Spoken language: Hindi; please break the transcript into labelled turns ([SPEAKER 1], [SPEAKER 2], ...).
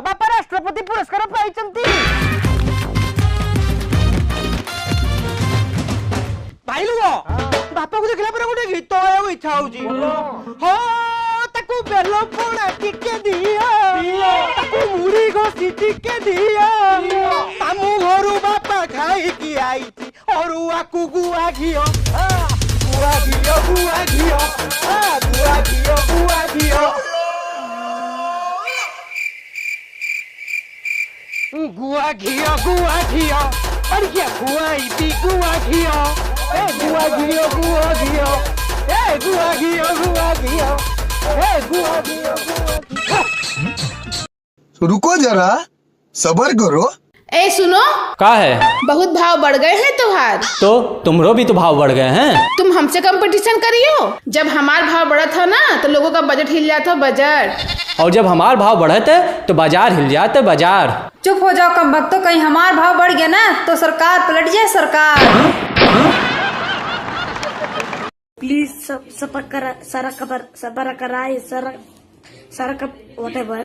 [SPEAKER 1] बापा राष्ट्रपति पुरस्कार पाइचंती। भाई लुओ बापा को देखला पर गोटे गीत गाइବାକୁ इच्छा होउची। हो ताकू बेलो पणा टिके दियो, ताकू मुड़ी घोसी टिके दियो। मामू घरू बापा खाई की आईची अरुआ कु गुआ घियो। गुआ घियो गुआ घियो, गुआ घियो गुआ घियो। गुआ घियो गुआ घियो, बढ़िया गुआई भी गुआ घियो। ए गुआ घियो गुआ घियो, ए गुआ घियो गुआ घियो, ए गुआ घियो गुआ घियो।
[SPEAKER 2] रुको जरा, सबर करो।
[SPEAKER 3] ए सुनो,
[SPEAKER 4] का है?
[SPEAKER 3] बहुत भाव बढ़ गए हैं तुम्हार।
[SPEAKER 4] तो तुमरो भी तो भाव बढ़ गए हैं।
[SPEAKER 3] तुम हमसे कंपटीशन करियो। जब हमार भाव बढ़ा था ना तो लोगों का बजट हिल जाता बजट।
[SPEAKER 4] और जब हमार भाव बढ़े थे तो बाजार हिल जाते बाजार।
[SPEAKER 5] चुप हो जाओ कम वक्त, तो कहीं हमार भाव बढ़ गया ना तो सरकार पलट जाए सरकार।
[SPEAKER 6] प्लीज सबर कराए, सर वॉटेवर।